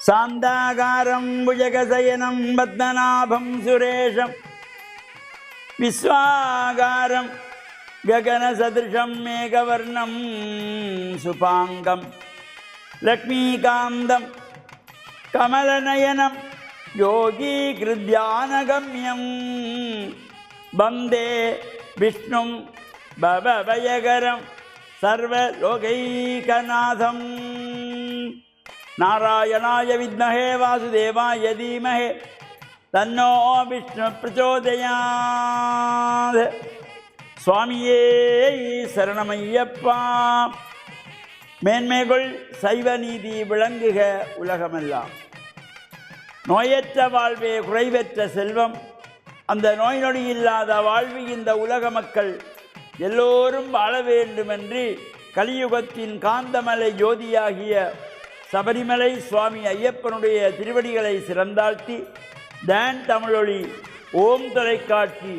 சாந்தாகாரம் புஜகசயனம் பத்மநாபம் சுரேஷம் விஸ்வாகாரம் ககனசதிருஷம் மேகவர்ணம் சுபாங்கம் லக்ஷ்மீகாந்தம் கமலநயனம் யோகீகிருத்யானகம்யம் வந்தே விஷ்ணும் பவபயகரம் சர்வலோகைகநாதம். நாராயணாய வித்மஹே வாசுதேவாய தீமஹே தன்னோ விஷ்ணு பிரச்சோதயாத். சுவாமியே சரணமையப்பா. மேன்மைகள் சைவ நீதி விளங்குக உலகமெல்லாம். நோயற்ற வாழ்வே குறைவற்ற செல்வம். அந்த நோய் நொடி இல்லாத வாழ்வு இந்த உலக மக்கள் எல்லோரும் வாழ வேண்டுமென்று கலியுகத்தின் காந்தமலை ஜோதியாகிய சபரிமலை சுவாமி ஐயப்பனுடைய திருவடிகளை சிறந்தாழ்த்தி டான் தமிழொலி ஓம் தொலைக்காட்சி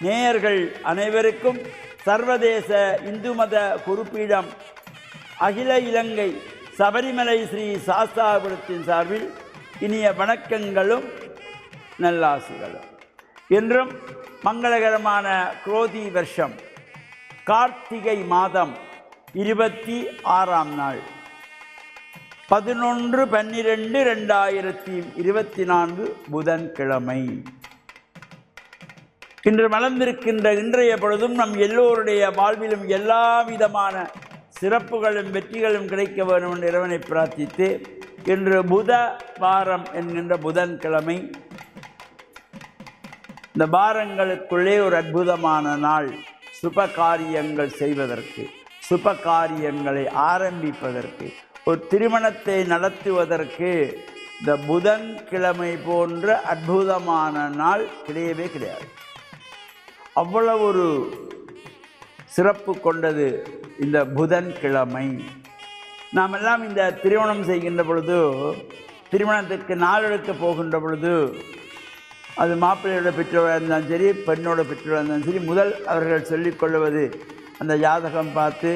நேயர்கள் அனைவருக்கும் சர்வதேச இந்து மத குருப்பீடம் அகில இலங்கை சபரிமலை ஸ்ரீ சாஸ்தாபுரத்தின் சார்பில் இனிய வணக்கங்களும் நல்லாசிகளும். என்றும் மங்களகரமான குரோதி வருஷம் கார்த்திகை மாதம் 26ஆம் நாள் 11/12/2024 புதன்கிழமை. இன்று மலர்ந்திருக்கின்ற இன்றைய பொழுதும் நம் எல்லோருடைய வாழ்விலும் எல்லா விதமான சிறப்புகளும் வெற்றிகளும் கிடைக்க வேண்டும் என்று இறைவனை பிரார்த்தித்து, இன்று புத வாரம் என்கின்ற புதன்கிழமை. இந்த வாரங்களுக்குள்ளே ஒரு அற்புதமான நாள். சுப காரியங்கள் செய்வதற்கு, சுப காரியங்களை ஆரம்பிப்பதற்கு, ஒரு திருமணத்தை நடத்துவதற்கு இந்த புதன்கிழமை போன்ற அற்புதமான நாள் கிடையவே கிடையாது. அவ்வளவு ஒரு சிறப்பு கொண்டது இந்த புதன்கிழமை. நாம் எல்லாம் இந்த திருமணம் செய்கின்ற பொழுது, திருமணத்துக்கு நாள் எடுக்க போகின்ற பொழுது, அது மாப்பிள்ளையோட பெற்றோராக இருந்தாலும் சரி, பெண்ணோட பெற்றோராக இருந்தாலும் சரி, முதல் அவர்கள் சொல்லிக்கொள்வது அந்த ஜாதகம் பார்த்து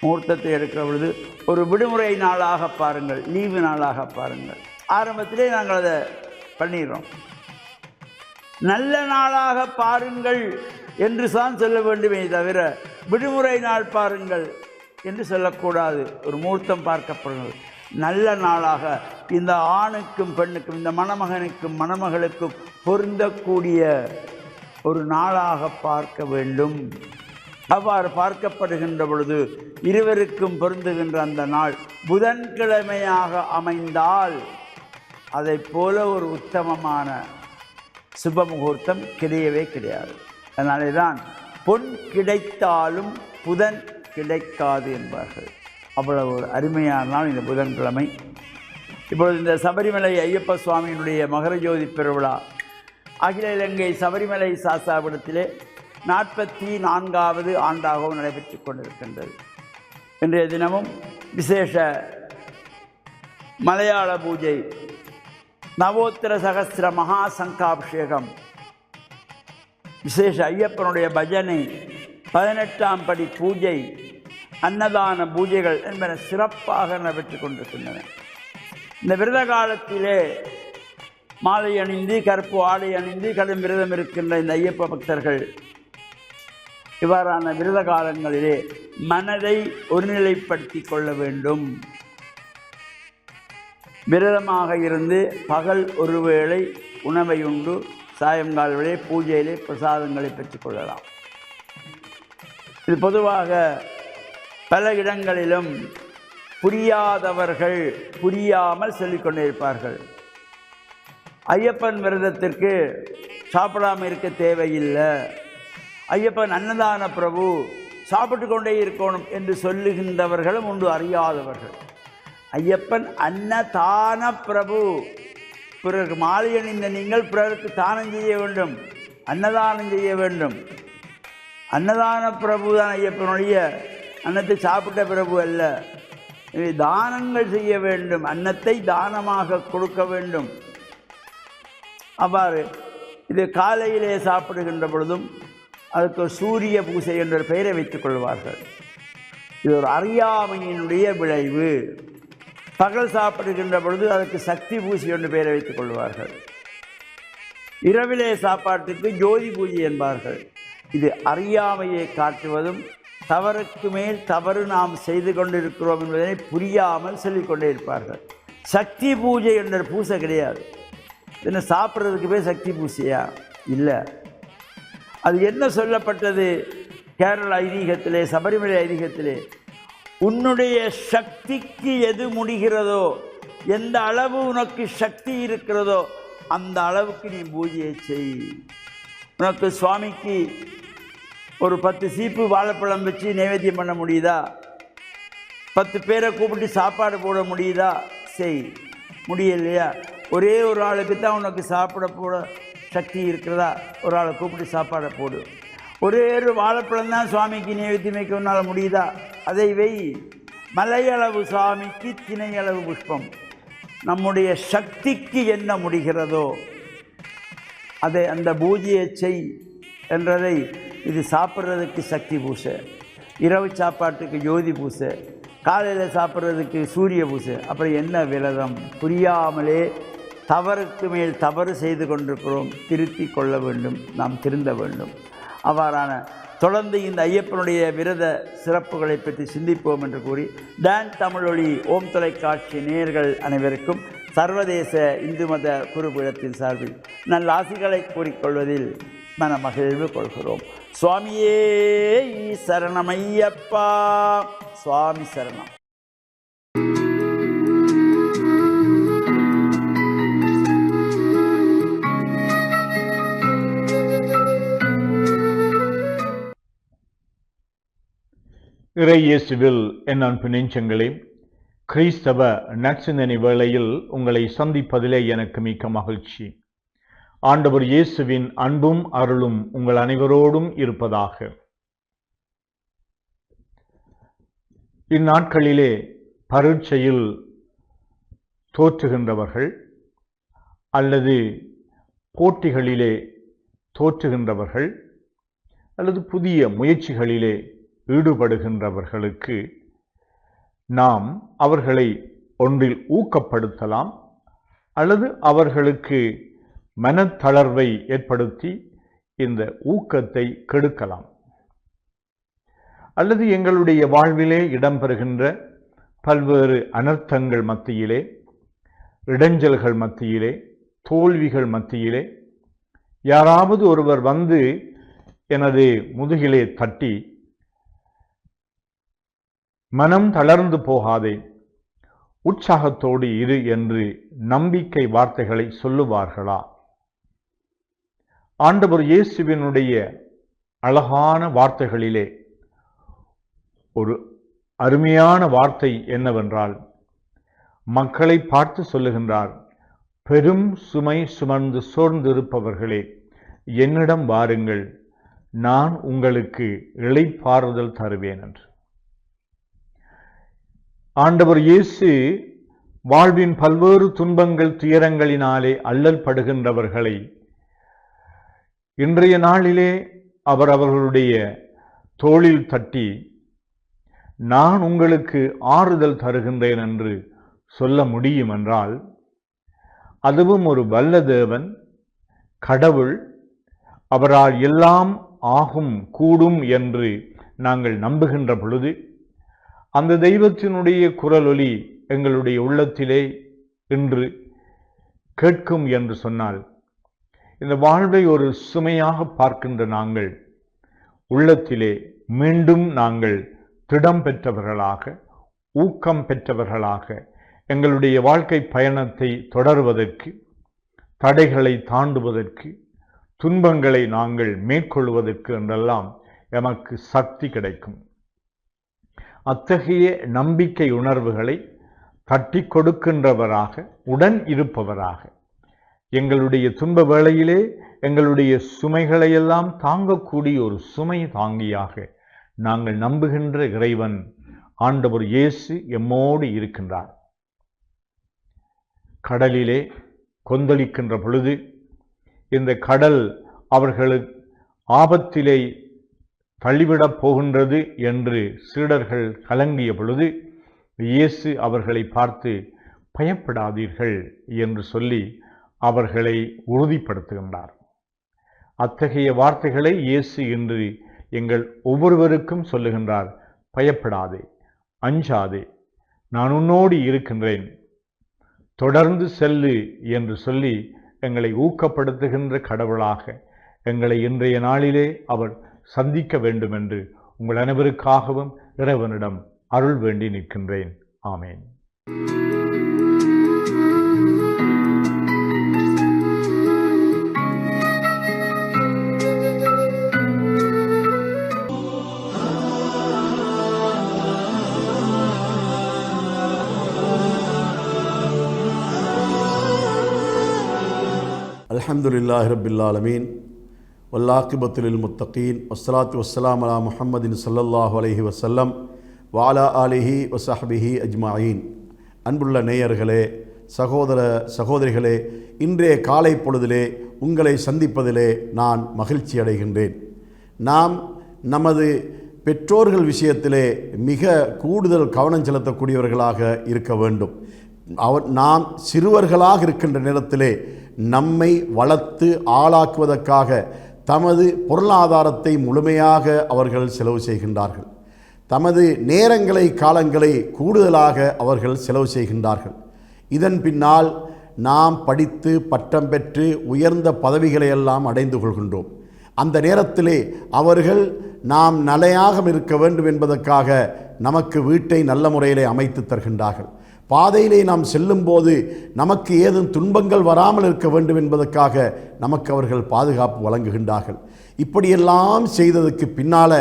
முகூர்த்தத்தை எடுக்கிற பொழுது ஒரு விடுமுறை நாளாக பாருங்கள், லீவு நாளாக பாருங்கள். ஆரம்பத்திலே நாங்கள் அதை பண்ணிடுறோம். நல்ல நாளாக பாருங்கள் என்று தான் சொல்ல வேண்டுமே தவிர விடுமுறை நாள் பாருங்கள் என்று சொல்லக்கூடாது. ஒரு முகூர்த்தம் பார்க்கப்படுகிறது நல்ல நாளாக, இந்த ஆணுக்கும் பெண்ணுக்கும், இந்த மணமகனுக்கும் மணமகளுக்கும் பொருந்தக்கூடிய ஒரு நாளாக பார்க்க வேண்டும். அவ்வாறு பார்க்கப்படுகின்ற பொழுது இருவருக்கும் பொருந்துகின்ற அந்த நாள் புதன்கிழமையாக அமைந்தால் அதை போல ஒரு உத்தமமான சுப முகூர்த்தம் கிடையவே கிடையாது. அதனாலே தான் பொன் கிடைத்தாலும் புதன் கிடைக்காது என்பார்கள். அவ்வளவு ஒரு அருமையான நாள் இந்த புதன்கிழமை. இப்பொழுது இந்த சபரிமலை ஐயப்ப சுவாமியினுடைய மகர ஜோதி பெருவிழா அகில இலங்கை சபரிமலை சாஸ்தாபுரத்திலே 44வது ஆண்டாகவும் நடைபெற்று கொண்டிருக்கின்றது. இன்றைய தினமும் விசேஷ மலையாள பூஜை, நவோத்திர சகஸ்திர மகா சங்காபிஷேகம், விசேஷ ஐயப்பனுடைய பஜனை, 18ஆம் படி பூஜை, அன்னதான பூஜைகள் என்பன சிறப்பாக நடைபெற்று கொண்டிருக்கின்றன. இந்த விரத காலத்திலே மாலை அணிந்து கருப்பு ஆடை அணிந்து கடும் விரதம் இருக்கின்ற இந்த ஐயப்ப பக்தர்கள் இவ்வாறான விரத காலங்களிலே மனதை ஒருநிலைப்படுத்தி கொள்ள வேண்டும். விரதமாக இருந்து பகல் ஒருவேளை உணவை உண்டு சாயங்கால வேளை பூஜையிலே பிரசாதங்களை பெற்றுக்கொள்ளலாம். இது பொதுவாக பல இடங்களிலும் புரியாதவர்கள் புரியாமல் சொல்லிக்கொண்டே இருப்பார்கள். ஐயப்பன் விரதத்திற்கு சாப்பிடாமல் இருக்க தேவையில்லை, ஐயப்பன் அன்னதான பிரபு, சாப்பிட்டு கொண்டே இருக்கணும் என்று சொல்லுகின்றவர்களும் உண்டு, அறியாதவர்கள். ஐயப்பன் அன்னதான பிரபு. பிறருக்கு மாலை அணிந்த நீங்கள் பிறருக்கு தானம் செய்ய வேண்டும், அன்னதானம் செய்ய வேண்டும். அன்னதான பிரபு தான் ஐயப்பனுடைய, அன்னத்தை சாப்பிட்ட பிரபு அல்ல. தானங்கள் செய்ய வேண்டும், அன்னத்தை தானமாக கொடுக்க வேண்டும். அவ்வாறு இது காலையிலே சாப்பிடுகின்ற பொழுதும் அதுக்கு சூரிய பூசை என்ற பெயரை வைத்துக் கொள்வார்கள். இது ஒரு அறியாமையினுடைய விளைவு. பகல் சாப்பிடுகின்ற பொழுது அதற்கு சக்தி பூஜை என்று பெயரை வைத்துக் கொள்வார்கள். இரவிலே சாப்பாட்டுக்கு ஜோதி பூஜை என்பார்கள். இது அறியாமையை காட்டுவதும் தவறுக்கு மேல் தவறு நாம் செய்து கொண்டிருக்கிறோம் என்பதனை புரியாமல் சொல்லிக்கொண்டே இருப்பார்கள். சக்தி பூஜை என்ற பூசை கிடையாது. என்ன சாப்பிட்றதுக்கு பேர் சக்தி பூசையா? இல்லை. அது என்ன சொல்லப்பட்டது கேரள ஐதீகத்திலே, சபரிமலை ஐதீகத்திலே? உன்னுடைய சக்திக்கு எது முடிகிறதோ, எந்த அளவு உனக்கு சக்தி இருக்கிறதோ அந்த அளவுக்கு நீ பூஜையை செய். உனக்கு சுவாமிக்கு ஒரு 10 சீப்பு வாழைப்பழம் வச்சு நைவேத்தியம் பண்ண முடியுதா? 10 பேரை கூப்பிட்டு சாப்பாடு போட முடியுதா? செய். முடியலையா? ஒரே ஒரு ஆளுக்கு தான் உனக்கு சாப்பிட போட சக்தி இருக்கிறதா? ஒரு ஆளை கூப்பிட்டு சாப்பாடை போடு. ஒரே ஒரு வாழைப்பழம் தான் சுவாமிக்கு நைவேத்தியம் வைக்க உன்னால் முடியுதா? அதை வை. மலையளவு சுவாமிக்கு திணையளவு புஷ்பம். நம்முடைய சக்திக்கு என்ன முடிகிறதோ அதை அந்த பூஜையை செய் என்றதை. இது சாப்பிட்றதுக்கு சக்தி பூசை, இரவு சாப்பாட்டுக்கு ஜோதி பூசை, காலையில் சாப்பிட்றதுக்கு சூரிய பூசை. அப்புறம் என்ன விரதம்? புரியாமலே தவறுக்கு மேல் தவறு செய்து கொண்டிருக்கிறோம். திருத்தி கொள்ள வேண்டும், நாம் திருந்த வேண்டும். அவ்வாறான தொடர்ந்து இந்த ஐயப்பனுடைய விரத சிறப்புகளை பற்றி சிந்திப்போம் என்று கூறி, டான் தமிழொலி ஓம் தொலைக்காட்சி நேயர்கள் அனைவருக்கும் சர்வதேச இந்து மத குருபீடத்தின் சார்பில் நல்ல ஆசிகளை கூறிக்கொள்வதில் மன மகிழ்வு கொள்கிறோம். சுவாமியே சரணமையப்பா. சுவாமி சரணம். இறை இயேசுவில் என் அன்பு நெஞ்சங்களே, கிறிஸ்தவ நற்சிந்தனை வேளையில் உங்களை சந்திப்பதிலே எனக்கு மிக்க மகிழ்ச்சி. ஆண்டவர் இயேசுவின் அன்பும் அருளும் உங்கள் அனைவரோடும் இருப்பதாக. இந்நாட்களிலே பரீட்சையில் தோற்றுகின்றவர்கள் அல்லது போட்டிகளிலே தோற்றுகின்றவர்கள் அல்லது புதிய முயற்சிகளிலே ஈடுபடுகின்றவர்களுக்கு நாம் அவர்களை ஒன்றில் ஊக்கப்படுத்தலாம் அல்லது அவர்களுக்கு மனத்தளர்வை ஏற்படுத்தி இந்த ஊக்கத்தை கெடுக்கலாம். அல்லது எங்களுடைய வாழ்விலே இடம்பெறுகின்ற பல்வேறு அனர்த்தங்கள் மத்தியிலே, இடைஞ்சல்கள் மத்தியிலே, தோல்விகள் மத்தியிலே யாராவது ஒருவர் வந்து எனது முதுகிலே தட்டி, மனம் தளர்ந்து போகாதே, உற்சாகத்தோடு இரு என்று நம்பிக்கை வார்த்தைகளை சொல்லுவார்களா? ஆண்டவர் இயேசுவினுடைய அழகான வார்த்தைகளிலே ஒரு அருமையான வார்த்தை என்னவென்றால், மக்களை பார்த்து சொல்லுகின்றார், பெரும் சுமை சுமந்து சோர்ந்திருப்பவர்களே என்னிடம் வாருங்கள், நான் உங்களுக்கு இளைப்பாறுதல் தருவேன் என்று. ஆண்டவர் இயேசு வாழ்வின் பல்வேறு துன்பங்கள் துயரங்களினாலே அல்லல் படுகின்றவர்களை இன்றைய நாளிலே அவர் அவர்களுடைய தோளில் தட்டி, நான் உங்களுக்கு ஆறுதல் தருகின்றேன் என்று சொல்ல முடியும் என்றால், அதுவும் ஒரு வல்ல தேவன், கடவுள், அவரால் எல்லாம் ஆகும் கூடும் என்று நாங்கள் நம்புகின்ற பொழுது, அந்த தெய்வத்தினுடைய குரலொலி எங்களுடைய உள்ளத்திலே இன்று கேட்கும் என்று சொன்னால், இந்த வாழ்வை ஒரு சுமையாக பார்க்கின்ற நாங்கள் உள்ளத்திலே மீண்டும் நாங்கள் திடம் பெற்றவர்களாக, ஊக்கம் பெற்றவர்களாக எங்களுடைய வாழ்க்கை பயணத்தை தொடர்வதற்கு, தடைகளை தாண்டுவதற்கு, துன்பங்களை நாங்கள் மேற்கொள்வதற்கு என்றெல்லாம் எமக்கு சக்தி கிடைக்கும். அத்தகைய நம்பிக்கை உணர்வுகளை தட்டி கொடுக்கின்றவராக, உடன் இருப்பவராக, எங்களுடைய துன்ப வேளையிலே எங்களுடைய சுமைகளையெல்லாம் தாங்கக்கூடிய ஒரு சுமை தாங்கியாக நாங்கள் நம்புகின்ற இறைவன் ஆண்டவர் இயேசு எம்மோடு இருக்கின்றார். கடலிலே கொந்தளிக்கின்ற பொழுது, இந்த கடல் அவர்களுக்கு ஆபத்திலே தள்ளிவிடப் போகின்றது என்று சீடர்கள் கலங்கிய பொழுது, இயேசு அவர்களை பார்த்து பயப்படாதீர்கள் என்று சொல்லி அவர்களை உறுதிப்படுத்துகின்றார். அத்தகைய வார்த்தைகளை இயேசு இன்று எங்கள் ஒவ்வொருவருக்கும் சொல்லுகின்றார். பயப்படாதே, அஞ்சாதே, நான் உன்னோடு இருக்கின்றேன், தொடர்ந்து செல்லு என்று சொல்லி எங்களை ஊக்கப்படுத்துகின்ற கடவுளாக எங்களை இன்றைய நாளிலே அவர் சந்திக்க வேண்டும் என்று உங்கள் அனைவருக்காகவும் இறைவனிடம் அருள் வேண்டி நிற்கின்றேன். ஆமேன். அல்ஹம்துலில்லாஹி ரப்பில் ஆலமீன் வல்லாகிபத்து லில் முத்தகீன் வஸ்ஸலாத்து வஸ்ஸலாமு அலா முஹம்மதின் ஸல்லல்லாஹு அலைஹி வஸல்லம் வ அலா ஆலிஹி வ ஸஹ்பிஹி அஜ்மஈன். அன்புள்ள நேயர்களே, சகோதரிகளே, இன்றைய காலை பொழுதிலே உங்களை சந்திப்பதிலே நான் மகிழ்ச்சி அடைகின்றேன். நாம் நமது பெற்றோர்கள் விஷயத்திலே மிக கூடுதல் கவனம் செலுத்தக்கூடியவர்களாக இருக்க வேண்டும். நாம் சிறுவர்களாக இருக்கின்ற நேரத்திலே நம்மை வளர்த்து ஆளாக்குவதற்காக தமது பொருளாதாரத்தை முழுமையாக அவர்கள் செலவு செய்கின்றார்கள். தமது நேரங்களை, காலங்களை கூடுதலாக அவர்கள் செலவு செய்கின்றார்கள். இதன் பின்னால் நாம் படித்து பட்டம் பெற்று உயர்ந்த பதவிகளை எல்லாம் அடைந்து கொள்கின்றோம். அந்த நேரத்திலே அவர்கள் நாம் நிலையாக இருக்க வேண்டும் என்பதற்காக நமக்கு வீட்டை நல்ல முறையிலே அமைத்து தருகின்றார்கள். பாதையிலே நாம் செல்லும்போது நமக்கு ஏதும் துன்பங்கள் வராமல் இருக்க வேண்டும் என்பதற்காக நமக்கு அவர்கள் பாதுகாப்பு வழங்குகின்றார்கள். இப்படியெல்லாம் செய்ததுக்கு பின்னால்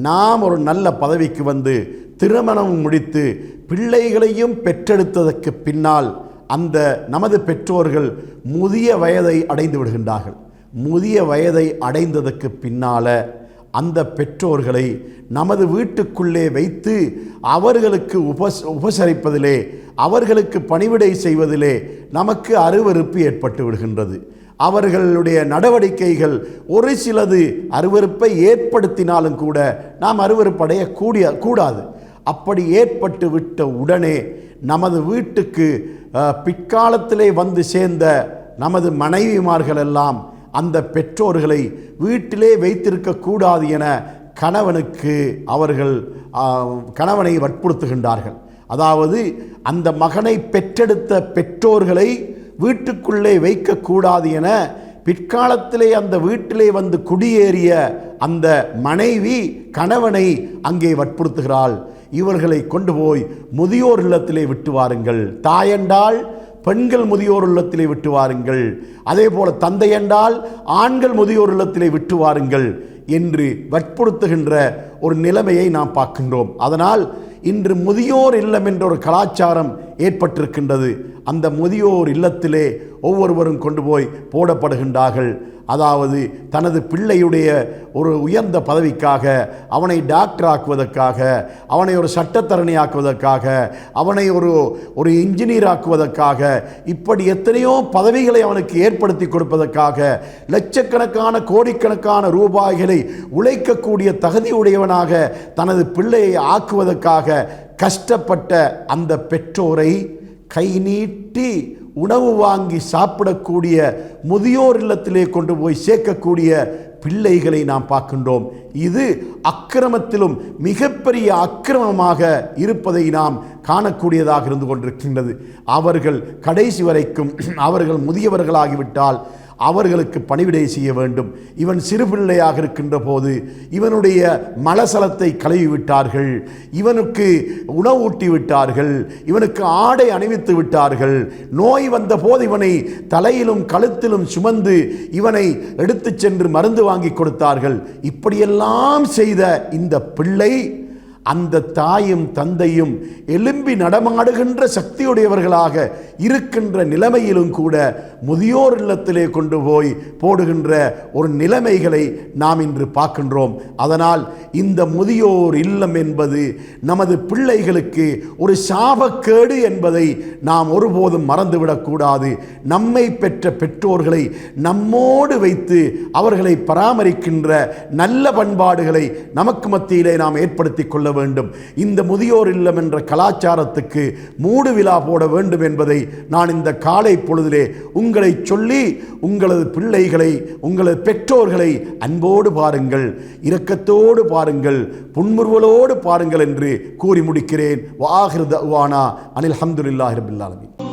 நாம் ஒரு நல்ல பதவிக்கு வந்து திருமணம் முடித்து பிள்ளைகளையும் பெற்றெடுத்ததற்கு பின்னால் அந்த நமது பெற்றோர்கள் முதிய வயதை அடைந்து விடுகின்றார்கள். முதிய வயதை அடைந்ததற்கு பின்னால் அந்த பெற்றோர்களை நமது வீட்டுக்குள்ளே வைத்து அவர்களுக்கு உபசரிப்பதிலே, அவர்களுக்கு பணிவிடை செய்வதிலே நமக்கு அருவருப்பு ஏற்பட்டு விடுகின்றது. அவர்களுடைய நடவடிக்கைகள் ஒரு சிலது அருவருப்பை ஏற்படுத்தினாலும் கூட நாம் அருவருப்படைய கூடாது. அப்படி ஏற்பட்டு விட்ட உடனே நமது வீட்டுக்கு பிற்காலத்திலே வந்து சேர்ந்த நமது மனைவிமார்கள் எல்லாம் அந்த பெற்றோர்களை வீட்டிலே வைத்திருக்கக்கூடாது என கணவனை வற்புறுத்துகின்றார்கள். அதாவது அந்த மகனை பெற்றெடுத்த பெற்றோர்களை வீட்டுக்குள்ளே வைக்கக்கூடாது என பிற்காலத்திலே அந்த வீட்டிலே வந்து குடியேறிய அந்த மனைவி கணவனை அங்கே வற்புறுத்துகிறாள். இவர்களை கொண்டு போய் முதியோர் இல்லத்திலே விட்டு வாருங்கள், தாயென்றால் பெண்கள் முதியோர் இல்லத்திலே விட்டு வாருங்கள், அதே போல தந்தை என்றால் ஆண்கள் முதியோர் இல்லத்திலே விட்டு வாருங்கள் என்று வற்புறுத்துகின்ற ஒரு நிலைமையை நாம் பார்க்கின்றோம். அதனால் இன்று முதியோர் இல்லம் என்ற ஒரு கலாச்சாரம் ஏற்பட்டிருக்கின்றது. அந்த முதியோர் இல்லத்திலே ஒவ்வொருவரும் கொண்டு போய் போடப்படுகின்றார்கள். அதாவது தனது பிள்ளையுடைய ஒரு உயர்ந்த பதவிக்காக, அவனை டாக்டர் ஆக்குவதற்காக, அவனை ஒரு சட்டத்தரணி ஆக்குவதற்காக, அவனை ஒரு இன்ஜினியர் ஆக்குவதற்காக, இப்படி எத்தனையோ பதவிகளை அவனுக்கு ஏற்படுத்தி கொடுப்பதற்காக லட்சக்கணக்கான கோடிக்கணக்கான ரூபாய்களை உழைக்கக்கூடிய தகுதியுடையவனாக தனது பிள்ளையை ஆக்குவதற்காக கஷ்டப்பட்ட அந்த பெற்றோரை கை நீட்டி உணவு வாங்கி சாப்பிடக்கூடிய முதியோர் இல்லத்திலே கொண்டு போய் சேர்க்கக்கூடிய பிள்ளைகளை நாம் பார்க்கின்றோம். இது அக்கிரமத்திலும் மிகப்பெரிய அக்கிரமமாக இருப்பதை நாம் காணக்கூடியதாக இருந்து கொண்டிருக்கின்றது. அவர்கள் கடைசி வரைக்கும் அவர்கள் முதியவர்களாகிவிட்டால் அவர்களுக்கு பணிவிடை செய்ய வேண்டும். இவன் சிறு பிள்ளையாக இருக்கின்ற போது இவனுடைய மலசலத்தை கழுவி விட்டார்கள், இவனுக்கு உணவூட்டி விட்டார்கள், இவனுக்கு ஆடை அணிவித்து விட்டார்கள், நோய் வந்த போது இவனை தலையிலும் கழுத்திலும் சுமந்து இவனை எடுத்து சென்று மருந்து வாங்கி கொடுத்தார்கள். இப்படியெல்லாம் செய்த இந்த பிள்ளை அந்த தாயும் தந்தையும் எலும்பி நடமாடுகின்ற சக்தியுடையவர்களாக இருக்கின்ற நிலைமையிலும் கூட முதியோர் இல்லத்திலே கொண்டு போய் போடுகின்ற ஒரு நிலைமைகளை நாம் இன்று பார்க்கின்றோம். அதனால் இந்த முதியோர் இல்லம் என்பது நமது பிள்ளைகளுக்கு ஒரு சாபக்கேடு என்பதை நாம் ஒருபோதும் மறந்துவிடக்கூடாது. நம்மை பெற்ற பெற்றோர்களை நம்மோடு வைத்து அவர்களை பராமரிக்கின்ற நல்ல பண்பாடுகளை நமக்கு மத்தியிலே நாம் ஏற்படுத்திக் கொள்ள வேண்டும். இந்த முதியோர் இல்லம் என்ற கலாச்சாரத்துக்கு மூடு விழா போட வேண்டும் என்பதை நான் இந்த காலை பொழுதிலே உங்களை சொல்லி, உங்களது பிள்ளைகளை, உங்களது பெற்றோர்களை அன்போடு பாருங்கள், இரக்கத்தோடு பாருங்கள், புன்முறுவலோடு பாருங்கள் என்று கூறி முடிக்கிறேன். வாஹிரு தஅவானா அனில் ஹம்துலில்லாஹி ரப்பில் ஆலமீன்.